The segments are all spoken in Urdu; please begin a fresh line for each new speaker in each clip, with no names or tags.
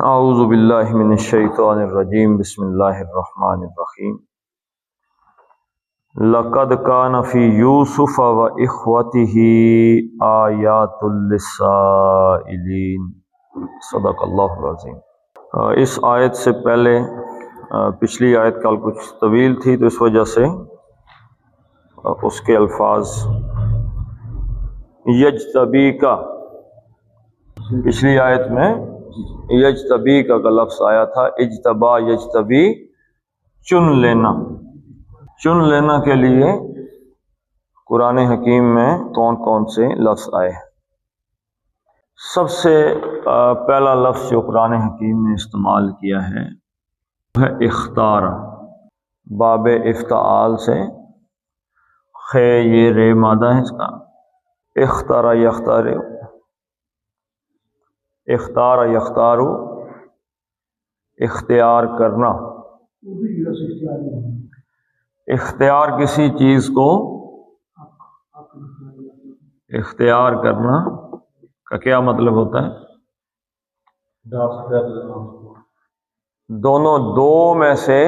اعوذ باللہ من الشیطان الرجیم بسم اللہ الرحمن الرحیم لقد کان فی یوسف و اخوتہ آیات للسائلین صدق اللہ العظیم۔ اس آیت سے پہلے پچھلی آیت کل کچھ طویل تھی تو اس وجہ سے اس کے الفاظ یجتبی کا، پچھلی آیت میں یجتبی کا لفظ آیا تھا، اجتبا یجتبی چن لینا۔ چن لینا کے لیے قرآن حکیم میں کون کون سے لفظ آئے ہیں؟ سب سے پہلا لفظ جو قرآن حکیم نے استعمال کیا ہے وہ ہے اختار، باب افتعال سے، خے یہ رے مادہ ہے اس کا، اختارا یختار، اختار یختارو اختیار کرنا۔ اختیار کسی چیز کو اختیار کرنا کا کیا مطلب ہوتا ہے؟ دونوں دو میں سے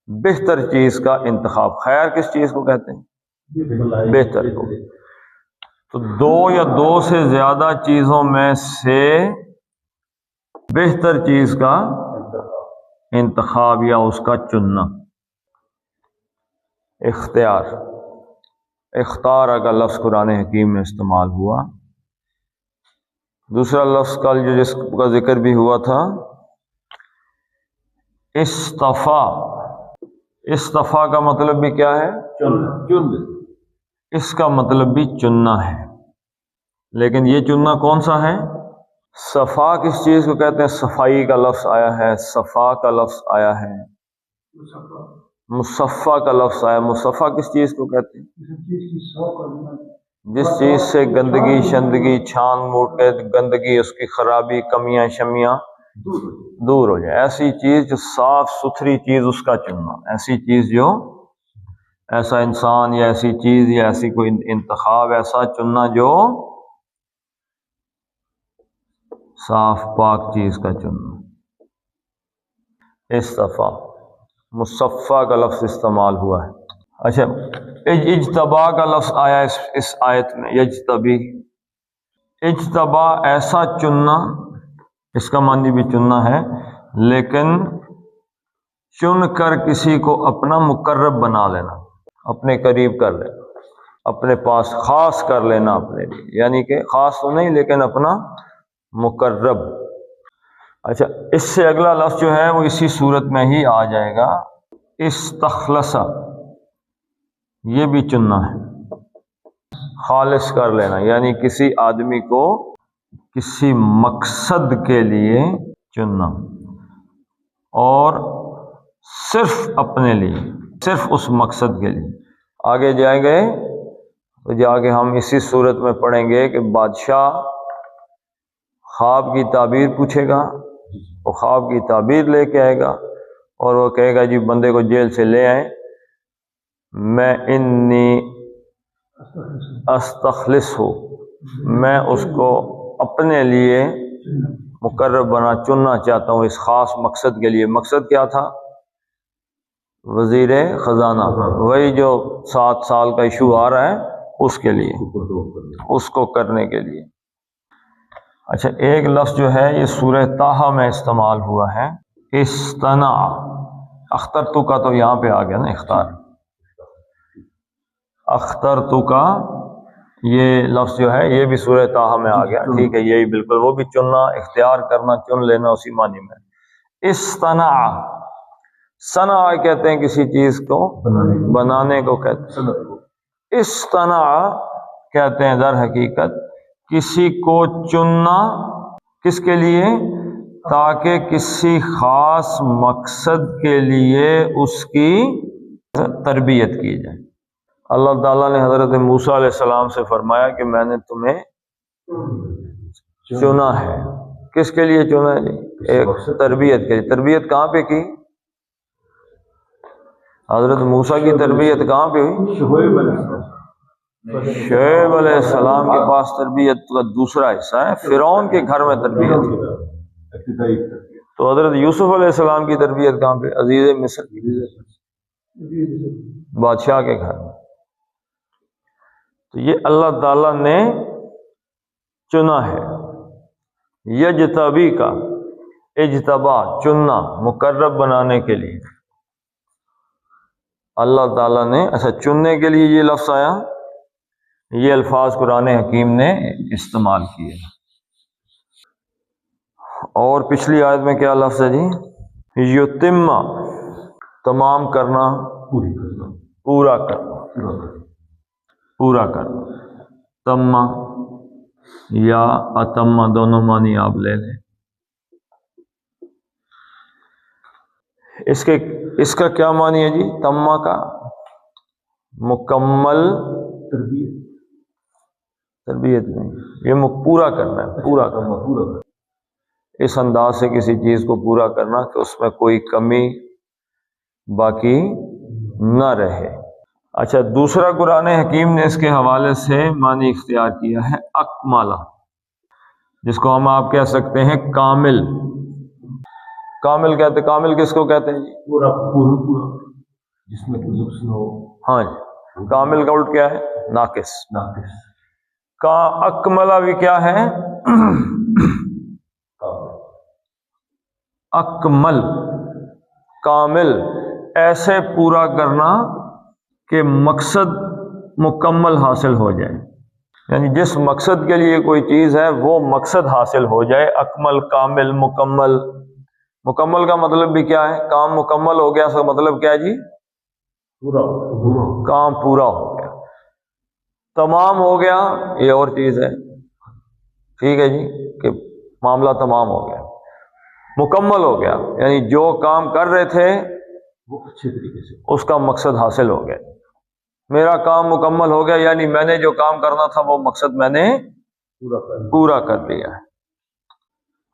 بہتر چیز کا انتخاب۔ خیر کس چیز کو کہتے ہیں؟ بہتر کو۔ تو دو یا دو سے زیادہ چیزوں میں سے بہتر چیز کا انتخاب یا اس کا چننا، اختیار۔ اختار کا لفظ قرآن حکیم میں استعمال ہوا۔ دوسرا لفظ کل جو جس کا ذکر بھی ہوا تھا، اصطفیٰ۔ اصطفیٰ کا مطلب بھی کیا ہے؟ چن۔ اس کا مطلب بھی چننا ہے، لیکن یہ چننا کون سا ہے؟ صفا کس چیز کو کہتے ہیں؟ صفائی کا لفظ آیا ہے، صفا کا لفظ آیا ہے، مصفہ کا لفظ آیا۔ مصفہ کس چیز کو کہتے ہیں؟ جس چیز سے گندگی شندگی چھان موٹ کے گندگی، اس کی خرابی، کمیاں شمیاں دور ہو جائے۔ ایسی چیز جو صاف ستھری چیز، اس کا چننا۔ ایسی چیز جو، ایسا انسان یا ایسی چیز یا ایسی کوئی انتخاب ایسا چننا جو صاف پاک چیز کا چننا۔ اصطفیٰ، مصفہ کا لفظ استعمال ہوا ہے۔ اچھا، اجتبا کا لفظ آیا اس آیت میں، یجتبی۔ اجتبا ایسا چننا، اس کا معنی بھی چننا ہے، لیکن چن کر کسی کو اپنا مقرب بنا لینا، اپنے قریب کر لینا، اپنے پاس خاص کر لینا اپنے لیے، یعنی کہ خاص تو نہیں لیکن اپنا مقرب۔ اچھا، اس سے اگلا لفظ جو ہے وہ اسی صورت میں ہی آ جائے گا، استخلص۔ یہ بھی چننا ہے، خالص کر لینا، یعنی کسی آدمی کو کسی مقصد کے لیے چننا، اور صرف اپنے لیے، صرف اس مقصد کے لیے۔ آگے جائیں گے تو جا کے ہم اسی صورت میں پڑھیں گے کہ بادشاہ خواب کی تعبیر پوچھے گا، وہ خواب کی تعبیر لے کے آئے گا، اور وہ کہے گا جی بندے کو جیل سے لے آئیں، میں انی استخلص ہوں، میں اس کو اپنے لیے مقرب چننا چاہتا ہوں اس خاص مقصد کے لیے۔ مقصد کیا تھا؟ وزیر خزانہ، وہی جو 7 سال کا ایشو آ رہا ہے اس کے لیے، اس کو کرنے کے لیے۔ اچھا، ایک لفظ جو ہے یہ سورہ طٰہٰ میں استعمال ہوا ہے، استنع۔ اخترتو کا تو یہاں پہ آ گیا نا، اختار۔ اخترتو کا یہ لفظ جو ہے یہ بھی سورہ طٰہٰ میں آ گیا، ٹھیک ہے، یہی بالکل، وہ بھی چننا، اختیار کرنا، چن لینا، اسی معنی میں۔ استنع، صنع کہتے ہیں کسی چیز کو بنانے کو کہتے ہیں۔ استنع کہتے ہیں در حقیقت کسی کو چننا، کس کے لیے؟ تاکہ کسی خاص مقصد کے لیے اس کی تربیت کی جائے۔ اللہ تعالیٰ نے حضرت موسیٰ علیہ السلام سے فرمایا کہ میں نے تمہیں چنا ہے۔ کس کے لیے چنا ہے جی؟ ایک تربیت کے لیے۔ تربیت کہاں پہ کی؟ حضرت موسیٰ کی تربیت کہاں پہ ہوئی؟ شعیب علیہ السلام کے پاس تربیت کا دوسرا حصہ ہے، فرعون کے گھر میں تربیت ہوئی۔
ابتدائی تربیت.
تو حضرت یوسف علیہ السلام کی تربیت کہاں پہ؟ عزیز مصر، بادشاہ کے گھر میں. تو یہ اللہ تعالیٰ نے چنا ہے. یجتبی کا اجتبا، چننا، مقرب بنانے کے لیے اللہ تعالیٰ نے. اچھا، چننے کے لیے یہ لفظ آیا، یہ الفاظ قرآن حکیم نے استعمال کیے. اور پچھلی آیت میں کیا لفظ ہے جی؟ یتم، تمام کرنا،
پوری کرنا،
پورا کرنا، پورا کرنا. تم یا اتم دونوں معنی آپ لے لیں. اس کا کیا معنی ہے جی؟ تمہ کا مکمل تربیت نہیں، یہ پورا کرنا ہے، پورا کرنا، اس انداز سے کسی چیز کو پورا کرنا کہ اس میں کوئی کمی باقی نہ رہے. اچھا، دوسرا قرآن حکیم نے اس کے حوالے سے معنی اختیار کیا ہے اکملہ، جس کو ہم آپ کہہ سکتے ہیں کامل. کامل کہتے، کامل کس کو کہتے ہیں جی؟
پورا پورا پورا، جس میں کوئی نقص نہ ہو.
ہاں جی. کامل کا الٹ کیا ہے؟ ناقص.
ناقص.
کا اکملہ بھی کیا ہے؟ اکمل، کامل، ایسے پورا کرنا کہ مقصد مکمل حاصل ہو جائے. یعنی جس مقصد کے لیے کوئی چیز ہے وہ مقصد حاصل ہو جائے. اکمل، کامل، مکمل. مکمل کا مطلب بھی کیا ہے؟ کام مکمل ہو گیا، اس کا مطلب کیا ہے جی؟
پورا.
کام پورا ہو گیا. تمام ہو گیا یہ اور چیز ہے، ٹھیک ہے جی، کہ معاملہ تمام ہو گیا. مکمل ہو گیا یعنی جو کام کر رہے تھے
وہ اچھے طریقے سے،
اس کا مقصد حاصل ہو گیا. میرا کام مکمل ہو گیا یعنی میں نے جو کام کرنا تھا وہ مقصد میں نے پورا کر لیا ہے.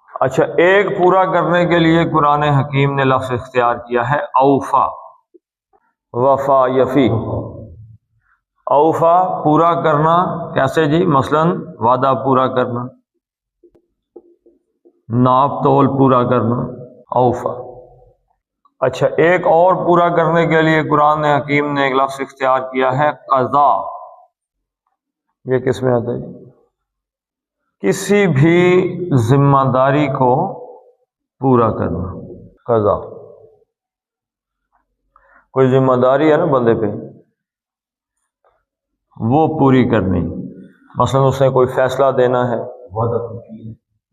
اچھا، ایک پورا کرنے کے لیے قرآن حکیم نے لفظ اختیار کیا ہے اوفا، وفا، یفی. اوفا پورا کرنا، کیسے جی؟ مثلا وعدہ پورا کرنا، ناپ تول پورا کرنا، اوفا. اچھا، ایک اور پورا کرنے کے لیے قرآن حکیم نے ایک لفظ اختیار کیا ہے قضا. یہ کس میں آتا ہے جی؟ کسی بھی ذمہ داری کو پورا کرنا، قضا. کوئی ذمہ داری ہے نا بندے پہ، وہ پوری کرنی. مثلا اس نے کوئی فیصلہ دینا ہے،
وعدہ کیا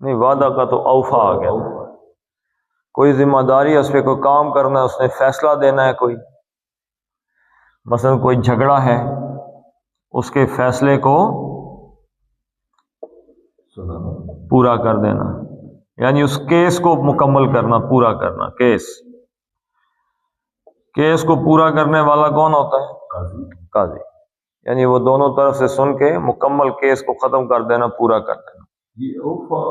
نہیں، وعدہ کا تو اوفا آ گیا. کوئی ذمہ داری ہے، اس پہ کوئی کام کرنا ہے، اس نے فیصلہ دینا ہے کوئی، مثلا کوئی جھگڑا ہے، اس کے فیصلے کو پورا کر دینا، یعنی اس کیس کو مکمل کرنا، پورا کرنا. کیس کو پورا کرنے والا کون ہوتا ہے؟ قاضی. یعنی وہ دونوں طرف سے سن کے مکمل کیس کو ختم کر دینا، پورا کر دینا.
یہ اوفا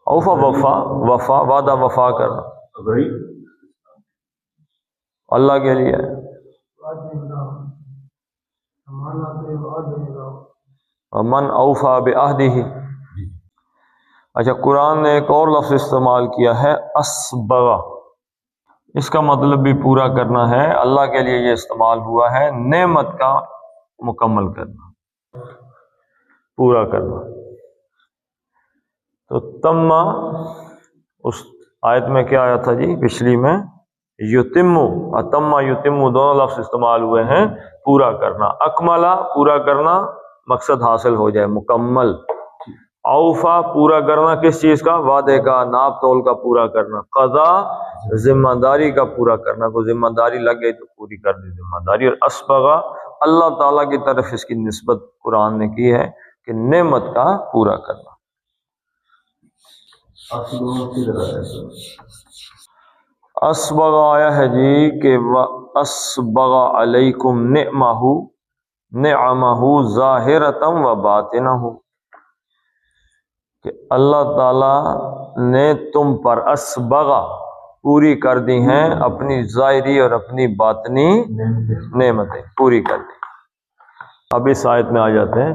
اوفا، وفا، وعدہ وفا کرنا اللہ کے لیے. من اوفا بعہدہ. اچھا، قرآن نے ایک اور لفظ استعمال کیا ہے اسبغ. اس کا مطلب بھی پورا کرنا ہے. اللہ کے لیے یہ استعمال ہوا ہے نعمت کا مکمل کرنا، پورا کرنا. تو تما، اس آیت میں کیا آیا تھا جی پچھلی میں؟ یتم، اتم یتم دونوں لفظ استعمال ہوئے ہیں پورا کرنا. اکملہ پورا کرنا، مقصد حاصل ہو جائے، مکمل. اوفا پورا کرنا کس چیز کا؟ وعدے کا، ناپ تول کا پورا کرنا. قضا ذمہ داری کا پورا کرنا، کوئی ذمہ داری لگ گئی تو پوری کر دی ذمہ داری. اور اسبغا اللہ تعالیٰ کی طرف اس کی نسبت قرآن نے کی ہے کہ نعمت کا پورا کرنا. اسبغ آیا ہے جی کہ اسبغ علیکم نعمہ ظاہرۃ و باطنہ، کہ اللہ تعالی نے تم پر اسبغ پوری کر دی ہیں اپنی ظاہری اور اپنی باطنی نعمتیں پوری کر دی. اب اس آیت میں آ جاتے ہیں.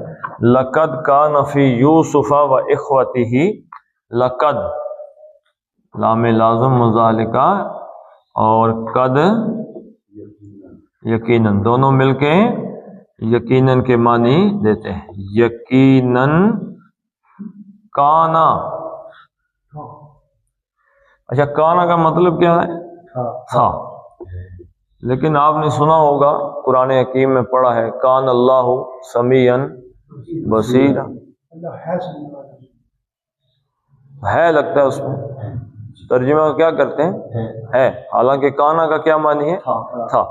لقد کان فی یوسف و اخوتہ لقد لام لازم مذالکہ اور قد یقیناً، دونوں مل کے یقیناً کے معنی دیتے ہیں. یقیناً کانا. اچھا کانا کا مطلب کیا ہے؟ تھا. لیکن آپ نے سنا ہوگا قرآن حکیم میں پڑھا ہے کان اللہ سمیعا بصیرا. ہے لگتا ہے اس میں ترجمہ کیا کرتے ہیں ہے، حالانکہ کانا کا کیا معنی ہے؟ تھا.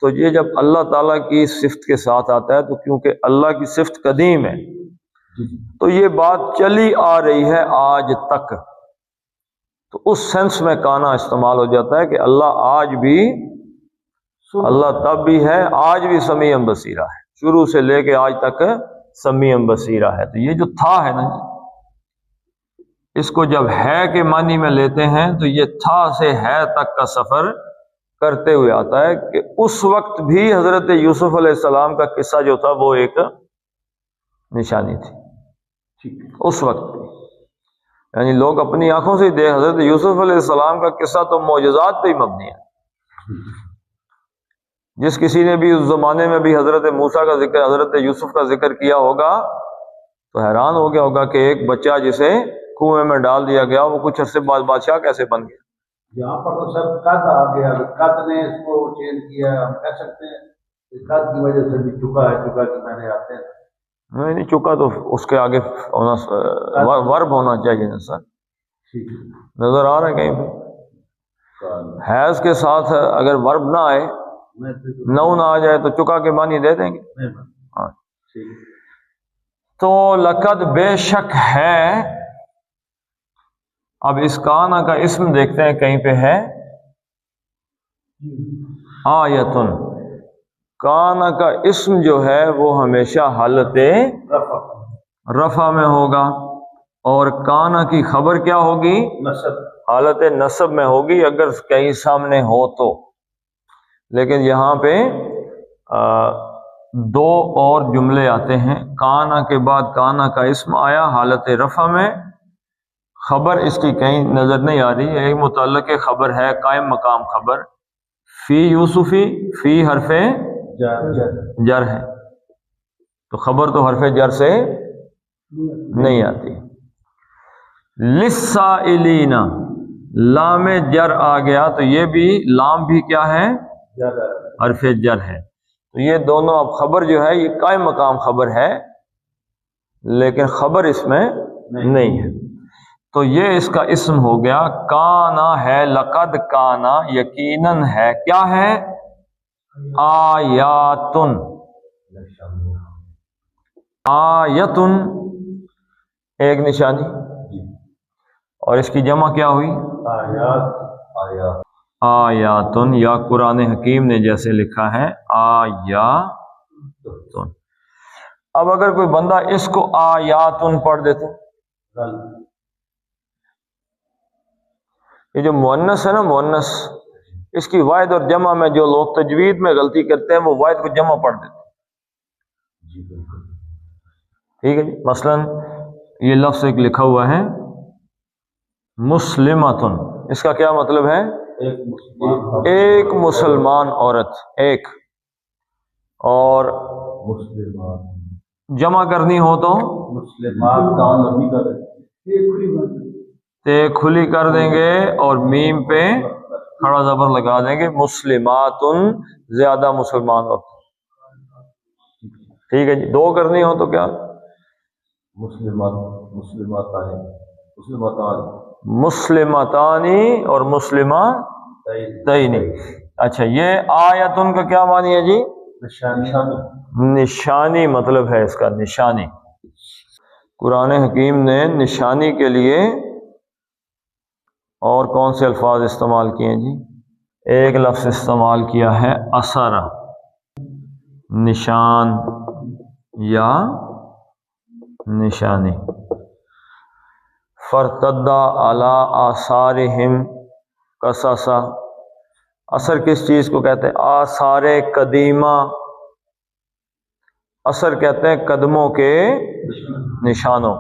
تو یہ جب اللہ تعالیٰ کی صفت کے ساتھ آتا ہے تو کیونکہ اللہ کی صفت قدیم ہے تو یہ بات چلی آ رہی ہے آج تک، تو اس سینس میں کانا استعمال ہو جاتا ہے کہ اللہ آج بھی، اللہ تب بھی ہے، آج بھی سمیع بصیرہ ہے، شروع سے لے کے آج تک سمیع بصیرہ ہے. تو یہ جو تھا ہے نا، اس کو جب ہے کے معنی میں لیتے ہیں تو یہ تھا سے ہے تک کا سفر کرتے ہوئے آتا ہے کہ اس وقت بھی حضرت یوسف علیہ السلام کا قصہ جو تھا وہ ایک نشانی تھی اس وقت بھی. یعنی لوگ اپنی آنکھوں سے دیکھ، حضرت یوسف علیہ السلام کا قصہ تو معجزات پہ ہی مبنی ہے. جس کسی نے بھی اس زمانے میں بھی حضرت موسیٰ کا ذکر، حضرت یوسف کا ذکر کیا ہوگا تو حیران ہو گیا ہوگا کہ ایک بچہ جسے کنویں میں ڈال دیا گیا وہ کچھ عرصے بعد بادشاہ کیسے بن گیا.
یہاں پر تو سب قد آ گیا، قد نے اس کو چینج کیا. ہم کہہ سکتے ہیں کہ قد کی وجہ سے بھی چکا ہے، چکا کہ میں نے آتے ہیں.
نہیں چکا تو اس کے آگے ہونا ورب ہونا چاہیے نا سر. نظر آ رہا ہے کہیں پہ حیض کے ساتھ اگر ورب نہ آئے، نو نہ آ جائے تو چکا کے معنی دے دیں گے. ہاں تو لقد بے شک ہے. اب اس کانا کا اسم دیکھتے ہیں کہیں پہ ہے آیتن. کانا کا اسم جو ہے وہ ہمیشہ حالت رفع میں ہوگا اور کانا کی خبر کیا ہوگی؟
نصب،
حالت نصب میں ہوگی اگر کہیں سامنے ہو تو. لیکن یہاں پہ دو اور جملے آتے ہیں. کانا کے بعد کانا کا اسم آیا حالت رفع میں، خبر اس کی کہیں نظر نہیں آ رہی. ایک متعلق خبر ہے قائم مقام خبر، فی یوسفی، فی حرف جر ہے تو خبر تو حرف جر سے نہیں آتی. للسائلین، لام جر آ گیا تو یہ بھی لام بھی کیا ہے؟ حرف جر ہے. تو یہ دونوں اب خبر جو ہے یہ قائم مقام خبر ہے لیکن خبر اس میں نہیں ہے. تو یہ اس کا اسم ہو گیا. کانا ہے لقد کانا، یقیناً ہے، کیا ہے؟ آیاتن. آیتن ایک نشانی، اور اس کی جمع کیا ہوئی؟ آیاتن. یا قرآن حکیم نے جیسے لکھا ہے آیاتن. اب اگر کوئی بندہ اس کو آیاتن پڑھ دے تو یہ جو مؤنث ہے نا، مؤنث، اس کی واحد اور جمع میں جو لوگ تجوید میں غلطی کرتے ہیں وہ واحد کو جمع پڑھ دیتے ہیں. ٹھیک ہے جی. مثلا یہ لفظ ایک لکھا ہوا ہے مسلمتن، اس کا کیا مطلب ہے؟ ایک مسلمان عورت، ایک. اور جمع کرنی ہو تو تے کھلی کر دیں گے اور میم پہ کھڑا زبر لگا دیں گے. مسلماتن زیادہ مسلمان عورت. ٹھیک ہے جی. دو کرنی ہو تو کیا؟ مسلمتانی اور مسلمتین. اچھا یہ آیتن کا کیا معنی ہے جی؟ نشانی مطلب ہے اس کا، نشانی. قرآن حکیم نے نشانی کے لیے اور کون سے الفاظ استعمال کیے ہیں جی؟ ایک لفظ استعمال کیا ہے اثر، نشان یا نشانی. فرتدہ علی آثارہم قصصا. اثر کس چیز کو کہتے ہیں؟ آثار قدیمہ. اثر کہتے ہیں قدموں کے نشانوں.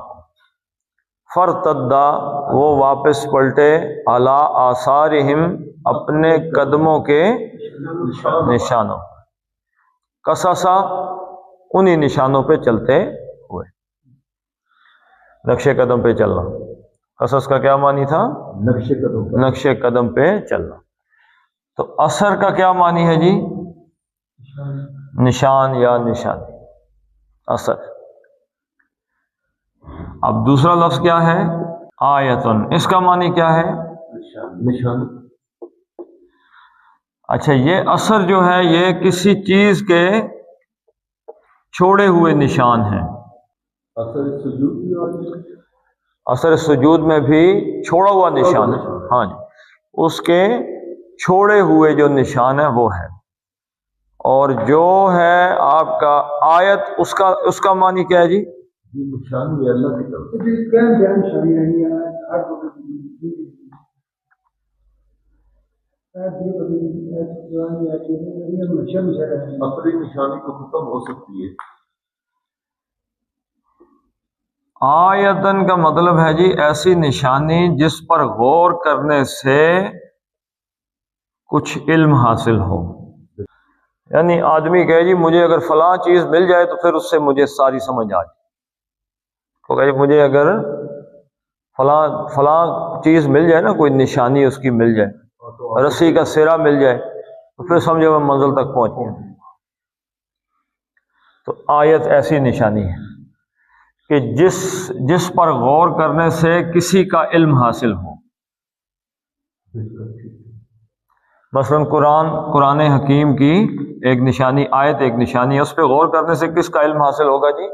فرتدا وہ واپس پلٹے علی آثارہم اپنے قدموں کے نشانوں، قصصا انہی نشانوں پہ چلتے ہوئے، نقش قدم پہ چلنا۔ قصص کا کیا معنی تھا؟ نقش قدم پہ چلنا۔ تو اثر کا کیا معنی ہے جی؟ نشان یا نشانی، اثر۔ اب دوسرا لفظ کیا ہے؟ آیتن، اس کا معنی کیا ہے؟
نشان۔
اچھا، یہ اثر جو ہے یہ کسی چیز کے چھوڑے ہوئے نشان ہیں۔ اثر سجود میں بھی چھوڑا ہوا نشان ہے، ہاں جی، اس کے چھوڑے ہوئے جو نشان ہے وہ ہے۔ اور جو ہے آپ کا آیت، اس کا معنی کیا ہے جی؟
نشان بھی اللہ کی طرف اپنی نشانی کو ختم ہو سکتی ہے۔
آیتن کا مطلب ہے جی ایسی نشانی جس پر غور کرنے سے کچھ علم حاصل ہو۔ یعنی آدمی کہے جی مجھے اگر فلاں چیز مل جائے تو پھر اس سے مجھے ساری سمجھ آ جائے، تو کہے مجھے اگر فلاں چیز مل جائے نا، کوئی نشانی اس کی مل جائے، رسی کا سرا مل جائے، تو پھر سمجھو میں منزل تک پہنچ گیا۔ تو آیت ایسی نشانی ہے کہ جس پر غور کرنے سے کسی کا علم حاصل ہو۔ مثلا قرآن حکیم کی ایک نشانی، آیت ایک نشانی ہے، اس پہ غور کرنے سے کس کا علم حاصل ہوگا جی؟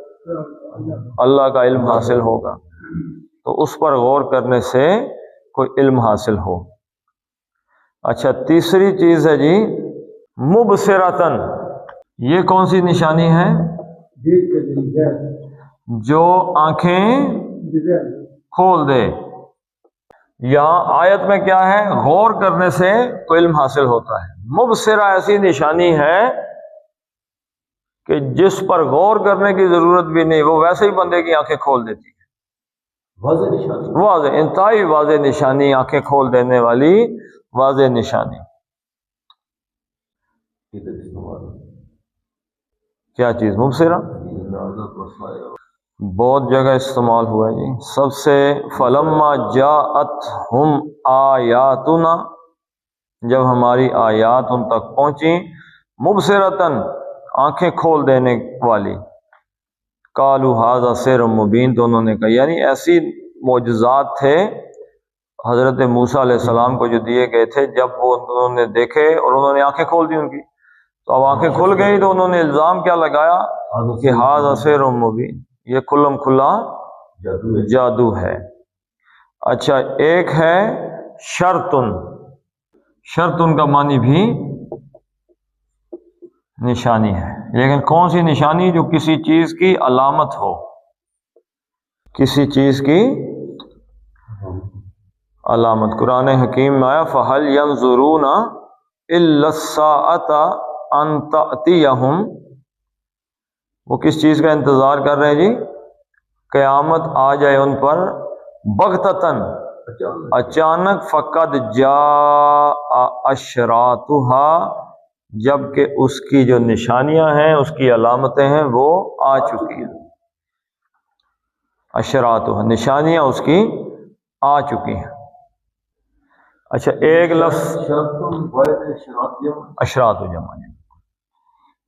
اللہ کا علم حاصل ہوگا۔ تو اس پر غور کرنے سے کوئی علم حاصل ہو۔ اچھا، تیسری چیز ہے جی مبصرتن، یہ کون سی نشانی ہے؟ جو آنکھیں کھول دے۔ یہاں آیت میں کیا ہے؟ غور کرنے سے کوئی علم حاصل ہوتا ہے۔ مبصرہ ایسی نشانی ہے کہ جس پر غور کرنے کی ضرورت بھی نہیں، وہ ویسے ہی بندے کی آنکھیں کھول دیتی ہے۔
واضح نشانی،
واضح، انتہائی واضح نشانی، آنکھیں کھول دینے والی واضح نشانی۔ کیا چیز؟ مبصرہ بہت جگہ استعمال ہوا ہے جی۔ سب سے فلما جاءتہم آیاتنا، جب ہماری آیات ان تک پہنچی، مبصرتن آنکھیں کھول دینے والی، قالوا ھذا سحر مبین، تو انہوں نے کہا، یعنی ایسی معجزات تھے حضرت موسیٰ علیہ السلام کو جو دیے گئے تھے، جب وہ انہوں نے دیکھے اور انہوں نے آنکھیں کھول دی ان کی، تو اب آنکھیں کھل گئی تو انہوں نے الزام کیا لگایا کہ ھذا سحر مبین، یہ کھلم کھلا جادو ہے۔ اچھا، ایک ہے شرطن، شرطن کا معنی بھی نشانی ہے، لیکن کون سی نشانی؟ جو کسی چیز کی علامت ہو، کسی چیز کی علامت۔ قرآن حکیم میں آیا فَهَلْ يَنظُرُونَ إِلَّا السَّاعَةَ أَن تَأْتِيَهُمْ، وہ کس چیز کا انتظار کر رہے ہیں جی؟ قیامت آ جائے ان پر، بغتتاً، اچانک، فقد جاء اشراطها، جبکہ اس کی جو نشانیاں ہیں، اس کی علامتیں ہیں، وہ آ چکی ہیں۔ اشراطها، نشانیاں اس کی آ چکی ہیں۔ اچھا، ایک لفظ اشراط و جمع۔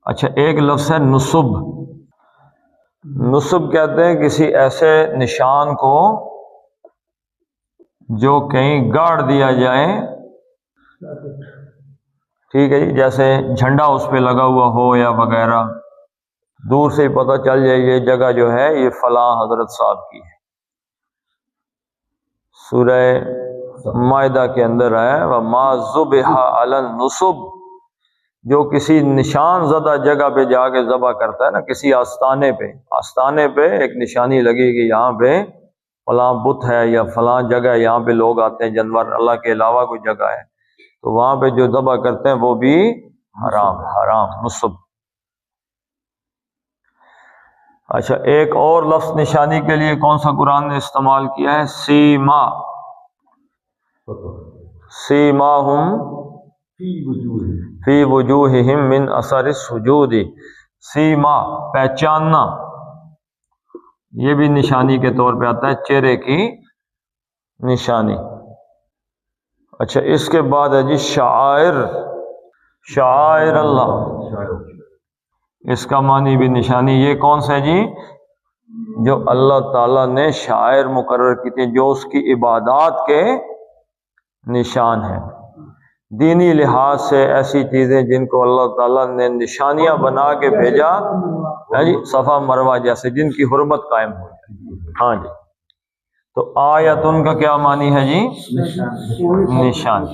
اچھا، ایک لفظ ہے نصب۔ نصب کہتے ہیں کسی ایسے نشان کو جو کہیں گاڑ دیا جائے، ٹھیک ہے جی، جیسے جھنڈا اس پہ لگا ہوا ہو یا وغیرہ، دور سے ہی پتہ چل جائے یہ جگہ جو ہے یہ فلاں حضرت صاحب کی ہے۔ سورہ مائدہ کے اندر ہے وَمَا ذُبِحَ عَلَى النُّصُبِ، جو کسی نشان زدہ جگہ پہ جا کے ذبح کرتا ہے نا، کسی آستانے پہ ایک نشانی لگے گی، یہاں پہ فلاں بت ہے یا فلاں جگہ، یہاں پہ لوگ آتے ہیں، جانور، اللہ کے علاوہ کوئی جگہ ہے، تو وہاں پہ جو ذبح کرتے ہیں وہ بھی حرام نصب۔ اچھا ایک اور لفظ نشانی کے لیے کون سا قرآن نے استعمال کیا ہے؟ سیما، سیماہم فی وجوہہم من اثر السجود، سیما پہچاننا، یہ بھی نشانی کے طور پہ آتا ہے، چہرے کی نشانی۔ اچھا اس کے بعد ہے جی شعائر، شعائر اللہ، اس کا معنی بھی نشانی۔ یہ کون سا ہے جی؟ جو اللہ تعالیٰ نے شعائر مقرر کی تھی، جو اس کی عبادات کے نشان ہیں، دینی لحاظ سے ایسی چیزیں جن کو اللہ تعالیٰ نے نشانیاں بنا کے بھیجا ہے جی، صفا مروہ جیسے، جن کی حرمت قائم ہو جائے۔ ہاں جی، تو آیتن کا کیا معنی ہے جی؟ نشان۔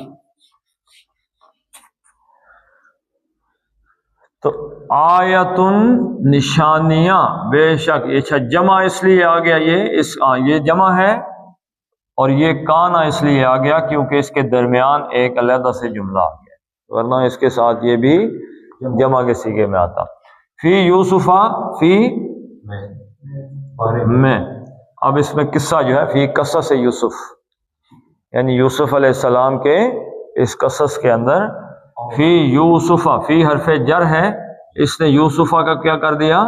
تو آیتن نشانیاں، بے شک اچھا جمع اس لیے آ گیا، یہ جمع ہے، اور یہ کانا اس لیے آ گیا کیونکہ اس کے درمیان ایک علیحدہ سے جملہ آ گیا، ورنہ اس کے ساتھ یہ بھی جمع کے صیغے میں آتا۔ فی یوسفا، فی میں، اب اس میں قصہ جو ہے فی قصص یوسف، یعنی یوسف علیہ السلام کے اس قصص کے اندر، فی یوسفا، فی حرف جر ہے، اس نے یوسفا کا کیا کر دیا؟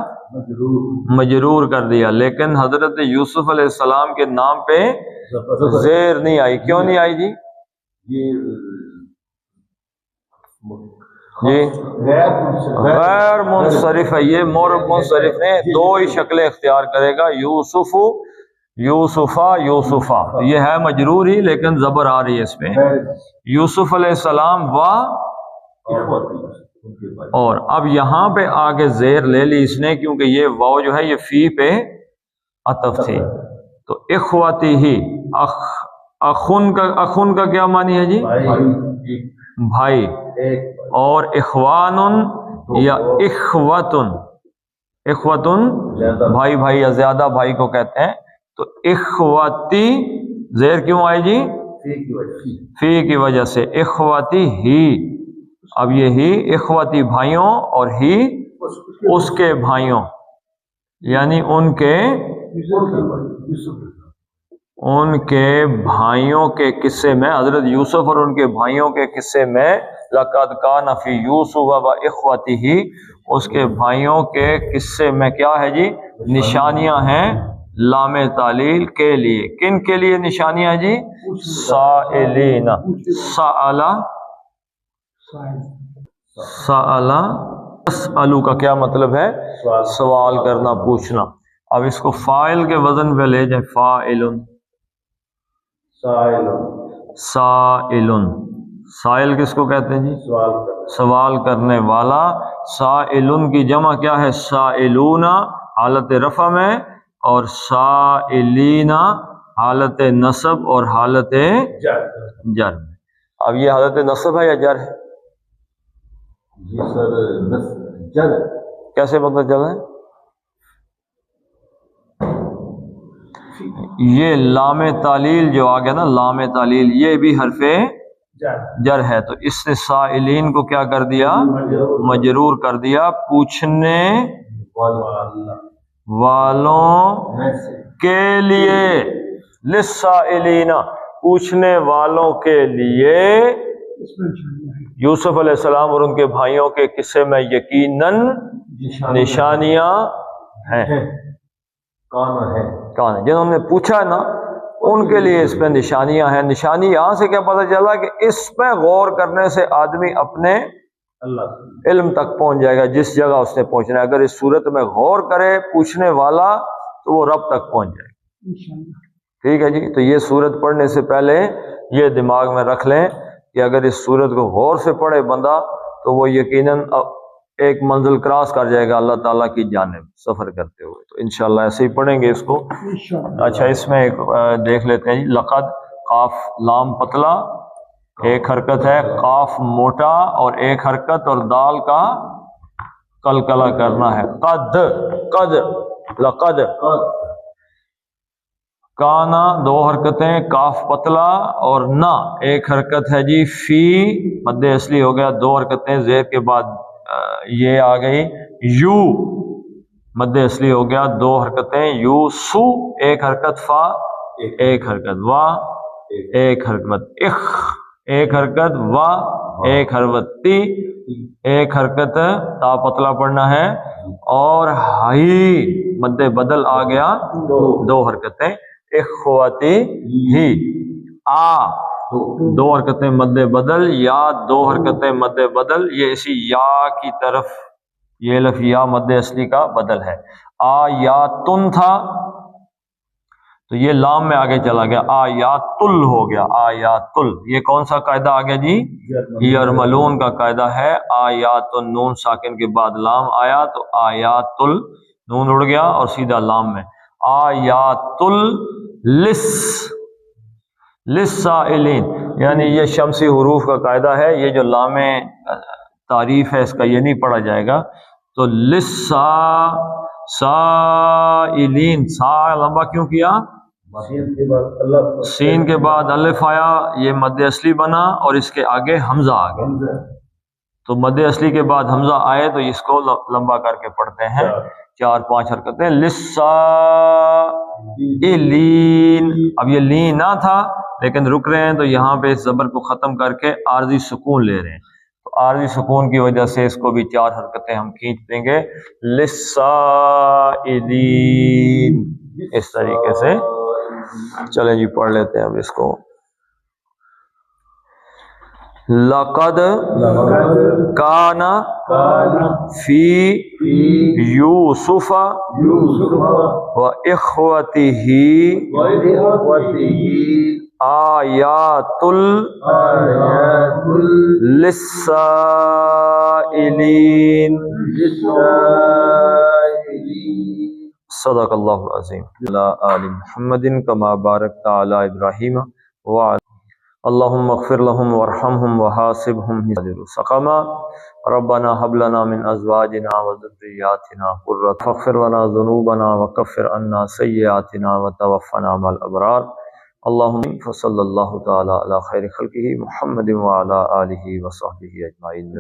مجرور کر دیا، لیکن حضرت یوسف علیہ السلام کے نام پہ زیر نہیں آئی۔ کیوں نہیں آئی جی؟ جی غیر منصرف ہے، یہ مورب منصرف نے دو ہی شکلیں اختیار کرے گا، یوسف، یوسفا، یوسفا، یہ ہے مجرور ہی لیکن زبر آ رہی ہے اس میں، یوسف علیہ السلام و، اور اب یہاں پہ آگے زیر لے لی اس نے کیونکہ یہ واو جو ہے یہ فی پہ عطف تھی، تو اخواتی ہی، اخن کا کیا معنی ہے جی؟ بھائی، اور اخوان یا اخوتن، اخوتن بھائی، بھائی یا زیادہ بھائی کو کہتے ہیں، تو اخواتی زیر کیوں آئی جی؟ فی کی وجہ سے، اخواتی ہی، اب یہ ہی اخواتی بھائیوں اور ہی اس کے بھائیوں، یعنی ان کے بھائیوں کے قصے میں، حضرت یوسف اور ان کے بھائیوں کے قصے میں، لقد کان فی یوسف و اخوتہ، اس کے بھائیوں کے قصے میں کیا ہے جی؟ نشانیاں ہیں لام تعلیل کے لیے۔ کن کے لیے نشانیاں جی؟ سائلین، سألا، تسألو کا کیا مطلب ہے؟ سوال کرنا، پوچھنا۔ اب اس کو فاعل کے وزن پہ لے جائیں، فاعلن، سائلن، سائل کس کو کہتے ہیں جی؟ سوال کرنے والا۔ سائلن کی جمع کیا ہے؟ سائلون حالت رفع میں، اور سائلین حالت نصب اور حالت جر میں۔ اب یہ حالت نصب ہے یا جر ہے؟
یہ سر جر ہے۔
کیسے پتہ چلا ہے؟ یہ لام تعلیل جو آ گیا نا، لام تعلیل، یہ بھی حرف جر ہے، تو اس نے سائلین کو کیا کر دیا؟ مجرور کر دیا، پوچھنے والوں کے لیے، للسائلین، پوچھنے والوں کے لیے، یوسف علیہ السلام اور ان کے بھائیوں کے قصے میں یقیناً نشانیاں ہیں، کون ہے جنہوں نے پوچھا نا ان کے لیے اس پہ نشانیاں ہیں۔ نشانی یہاں سے کیا پتہ چلا کہ اس پہ غور کرنے سے آدمی اپنے علم تک پہنچ جائے گا جس جگہ اس نے پہنچنا ہے۔ اگر اس صورت میں غور کرے پوچھنے والا تو وہ رب تک پہنچ جائے گا۔ ٹھیک ہے جی، تو یہ صورت پڑھنے سے پہلے یہ دماغ میں رکھ لیں کہ اگر اس صورت کو غور سے پڑھے بندہ تو وہ یقیناً ایک منزل کراس کر جائے گا اللہ تعالیٰ کی جانب سفر کرتے ہوئے۔ تو انشاءاللہ ایسے ہی پڑھیں گے اس کو۔ اچھا اس میں ایک دیکھ لیتے ہیں جی، لقد، قاف لام پتلا، ایک حرکت ہے، قاف موٹا، اور ایک حرکت اور دال کا قلقلہ کرنا ہے، قد، قد، لقد، کانا دو حرکتیں، کاف پتلا اور نہ ایک حرکت ہے جی، فی مد اصلی ہو گیا، دو حرکتیں، زیر کے بعد یہ آ گئی، یو، مد اصلی ہو گیا 2 حرکتیں، یو سو 1 حرکت، فا 1 حرکت، وا 1 حرکت، اخ 1 حرکت، وا 1 حرکت، تی 1 حرکت، تا پتلا پڑھنا ہے، اور ہی مد بدل آ گیا 2 حرکتیں، اخواتی ہی، آ 2 حرکتیں مد بدل، یا 2 حرکتیں مد بدل، یہ اسی یا کی طرف، یہ لفظ یا مد اصلی کا بدل ہے۔ آیاتن تھا تو یہ لام میں آگے چلا گیا، آیاتل ہو گیا، آیاتل، یہ کون سا قاعدہ آ گیا جی؟ یرملون کا قاعدہ ہے، آیات نون ساکن کے بعد لام آیا تو آیاتل، نون اڑ گیا اور سیدھا لام میں، آیاتل للسائلین، یعنی یہ شمسی حروف کا قاعدہ ہے، یہ جو لام تعریف ہے اس کا یہ نہیں پڑھا جائے گا، تو سائلین، سا لمبا کیوں کیا؟ سین کے بعد الف آیا، یہ مد اصلی بنا اور اس کے آگے حمزہ آ گیا، تو مد اصلی کے بعد حمزہ آئے تو اس کو لمبا کر کے پڑھتے ہیں 4-5 حرکتیں، للسائلین، اب یہ لین نہ تھا لیکن رک رہے ہیں تو یہاں پہ اس زبر کو ختم کر کے عارضی سکون لے رہے ہیں، تو عارضی سکون کی وجہ سے اس کو بھی 4 حرکتیں ہم کھینچ دیں گے، للسائلین، اس طریقے سے۔ چلیں جی پڑھ لیتے ہیں اب اس کو، لقد کان فی یوسف و اخوتہ آیات للسائلین، صدق اللہ العظیم۔ علی آل محمد کما بارکت علی ابراہیم وعلی اللہم اغفر لهم وارحمهم وحاسبهم حساب السقما، ربنا هب لنا من ازواجنا وذرياتنا قرة فاغفر لنا ذنوبنا وكفر عنا سيئاتنا وتوفنا مع الابرار، اللهم صلی اللہ تعالی علی خیر خلقہ محمد وعلی آلہ وصحبہ اجمعین۔